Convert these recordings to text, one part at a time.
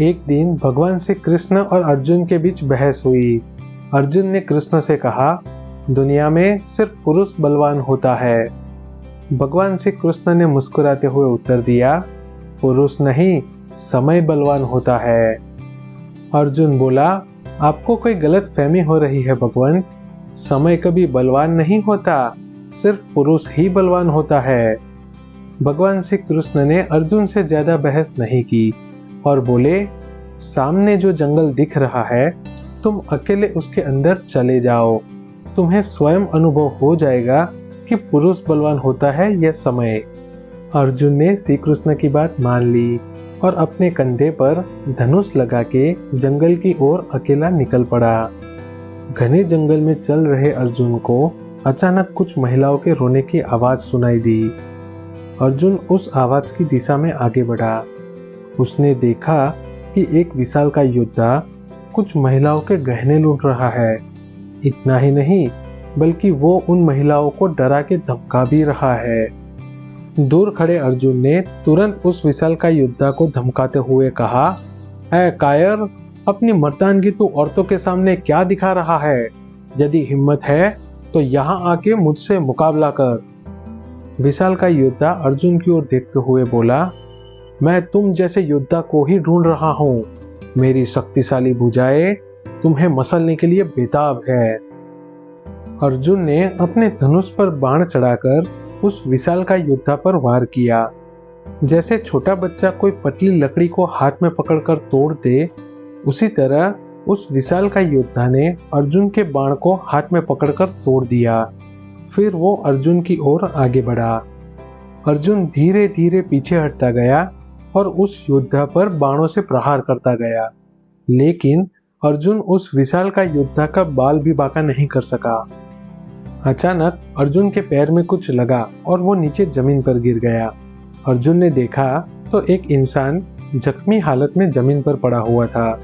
एक दिन भगवान श्री कृष्ण और अर्जुन के बीच बहस हुई। अर्जुन ने कृष्ण से कहा, दुनिया में सिर्फ पुरुष बलवान होता है। भगवान श्री कृष्ण ने मुस्कुराते हुए उत्तर दिया, पुरुष नहीं, समय बलवान होता है। अर्जुन बोला, आपको कोई गलत फहमी हो रही है भगवान, समय कभी बलवान नहीं होता, सिर्फ पुरुष ही बलवान होता है। भगवान श्री कृष्ण ने अर्जुन से ज्यादा बहस नहीं की और बोले, सामने जो जंगल दिख रहा है, तुम अकेले उसके अंदर चले जाओ, तुम्हें स्वयं अनुभव हो जाएगा कि पुरुष बलवान होता है या समय। अर्जुन ने श्री कृष्ण की बात मान ली और अपने कंधे पर धनुष लगा के जंगल की ओर अकेला निकल पड़ा। घने जंगल में चल रहे अर्जुन को अचानक कुछ महिलाओं के रोने की आवाज सुनाई दी। अर्जुन उस आवाज की दिशा में आगे बढ़ा। उसने देखा कि एक विशालकाय योद्धा कुछ महिलाओं के गहने लूट रहा है। इतना ही नहीं, बल्कि वो उन महिलाओं को डरा के धमका भी रहा है। दूर खड़े अर्जुन ने तुरंत उस विशालकाय योद्धा को धमकाते हुए कहा, ऐ कायर, अपनी मर्दानगी तू औरतों के सामने क्या दिखा रहा है? यदि हिम्मत है तो यहाँ आके मुझसे मुकाबला कर। विशालकाय योद्धा अर्जुन की ओर देखते हुए बोला, मैं तुम जैसे योद्धा को ही ढूंढ रहा हूँ। मेरी शक्तिशाली भुजाएं तुम्हें मसलने के लिए बेताब है। अर्जुन ने अपने धनुष पर बाण चढ़ाकर उस विशालकाय योद्धा पर वार किया। जैसे छोटा बच्चा कोई पतली लकड़ी को हाथ में पकड़कर तोड़ दे, उसी तरह उस विशालकाय योद्धा ने अर्जुन के बाण को हाथ में पकड़कर तोड़ दिया। फिर वो अर्जुन की ओर आगे बढ़ा। अर्जुन धीरे धीरे पीछे हटता गया और उस योद्धा पर बाणों से प्रहार करता गया, लेकिन अर्जुन उस विशालकाय योद्धा का बाल भी बांका नहीं कर सका। अचानक अर्जुन के पैर में कुछ लगा और वो नीचे जमीन पर गिर गया। अर्जुन ने देखा तो एक इंसान जख्मी हालत में जमीन पर पड़ा हुआ था।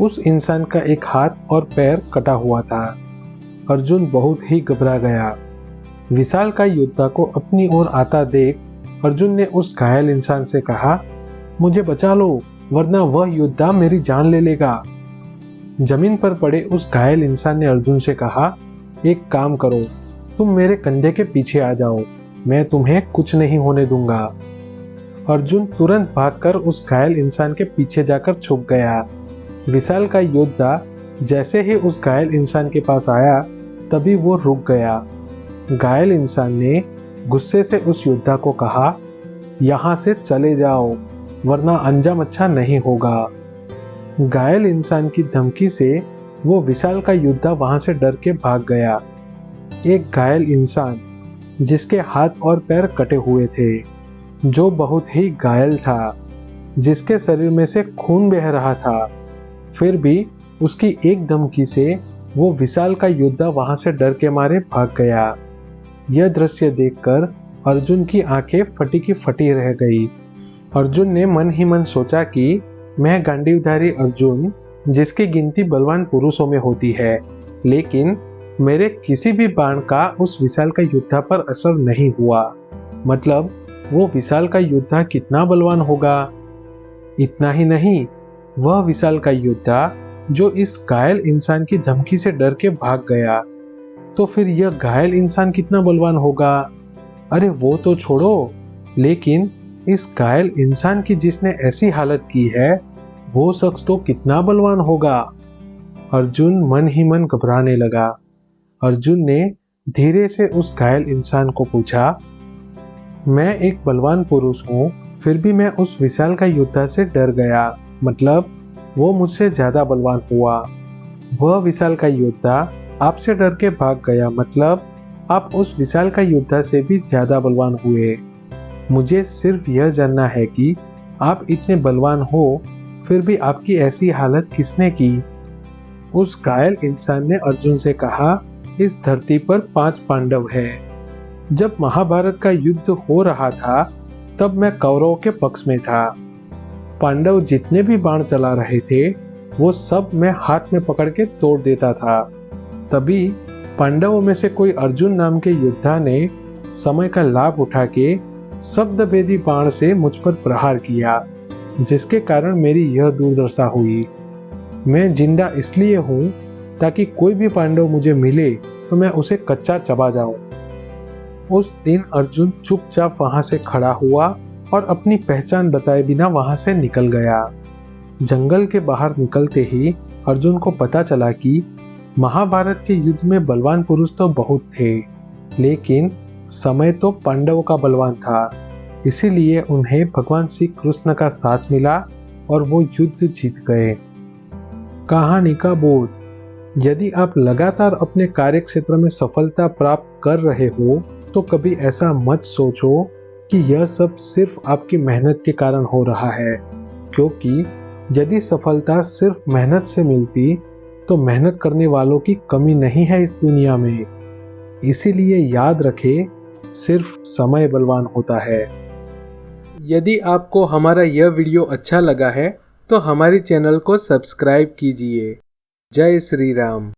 उस इंसान का एक हाथ और पैर कटा हुआ था। अर्जुन बहुत ही घबरा गया। विशालकाय योद्धा को अपनी ओर आता देख अर्जुन ने उस घायल इंसान से कहा, मुझे बचा लो, वरना वह योद्धा मेरी जान ले लेगा। जमीन पर पड़े उस घायल इंसान ने अर्जुन से कहा, एक काम करो, तुम मेरे कंधे के पीछे आ जाओ, मैं तुम्हें कुछ नहीं होने दूंगा। अर्जुन तुरंत भागकर उस घायल इंसान के पीछे जाकर छुप गया। विशालकाय योद्धा जैसे ही उस घायल इंसान के पास आया, तभी वो रुक गया। घायल इंसान ने गुस्से से उस योद्धा को कहा, यहाँ से चले जाओ, वरना अंजाम अच्छा नहीं होगा। घायल इंसान की धमकी से वो विशालकाय योद्धा वहां से डर के भाग गया। एक घायल इंसान जिसके हाथ और पैर कटे हुए थे, जो बहुत ही घायल था, जिसके शरीर में से खून बह रहा था, फिर भी उसकी एक धमकी से वो विशालकाय योद्धा वहां से डर के मारे भाग गया। यह दृश्य देखकर अर्जुन की आंखें फटी की फटी रह गई। अर्जुन ने मन ही मन सोचा कि मैं गांडीवधारी अर्जुन, जिसकी गिनती बलवान पुरुषों में होती है, लेकिन मेरे किसी भी बाण का उस विशालकाय योद्धा पर असर नहीं हुआ। मतलब वो विशालकाय योद्धा कितना बलवान होगा। इतना ही नहीं, वह विशालकाय योद्धा जो इस घायल इंसान की धमकी से डर के भाग गया, तो फिर यह घायल इंसान कितना बलवान होगा। अरे वो तो छोड़ो, लेकिन इस घायल इंसान की जिसने ऐसी हालत की है, वो शख्स तो कितना बलवान होगा। अर्जुन मन ही मन घबराने लगा। अर्जुन ने धीरे से उस घायल इंसान को पूछा, मैं एक बलवान पुरुष हूँ, फिर भी मैं उस विशालकाय योद्धा से डर गया, मतलब वो मुझसे ज्यादा बलवान हुआ। वह विशालकाय योद्धा आपसे डर के भाग गया, मतलब आप उस विशालकाय योद्धा से भी ज्यादा बलवान हुए। मुझे सिर्फ यह जानना है कि आप इतने बलवान हो, फिर भी आपकी ऐसी हालत किसने की। उस घायल इंसान ने अर्जुन से कहा, इस धरती पर 5 पांडव हैं। जब महाभारत का युद्ध हो रहा था, तब मैं कौरवों के पक्ष में था। पांडव जितने भी बाण चला रहे थे, वो सब मैं हाथ में पकड़ के तोड़ देता था। तभी पांडवों में से कोई अर्जुन नाम के योद्धा ने समय का लाभ उठा के शब्दभेदी बाण से मुझ पर प्रहार किया। जिसके कारण मेरी यह दुर्दशा हुई। मैं जिंदा इसलिए हूँ ताकि कोई भी पांडव मुझे मिले तो मैं उसे कच्चा चबा जाऊं। उस दिन अर्जुन चुपचाप वहां से खड़ा हुआ और अपनी पहचान बताए बिना वहां से निकल गया। जंगल के बाहर निकलते ही अर्जुन को पता चला कि महाभारत के युद्ध में बलवान पुरुष तो बहुत थे, लेकिन समय तो पांडवों का बलवान था। इसीलिए उन्हें भगवान श्री कृष्ण का साथ मिला और वो युद्ध जीत गए। कहानी का बोध: यदि आप लगातार अपने कार्य क्षेत्र में सफलता प्राप्त कर रहे हो तो कभी ऐसा मत सोचो कि यह सब सिर्फ आपकी मेहनत के कारण हो रहा है, क्योंकि यदि सफलता सिर्फ मेहनत से मिलती तो मेहनत करने वालों की कमी नहीं है इस दुनिया में। इसीलिए याद रखें, सिर्फ समय बलवान होता है। यदि आपको हमारा यह वीडियो अच्छा लगा है तो हमारे चैनल को सब्सक्राइब कीजिए। जय श्री राम।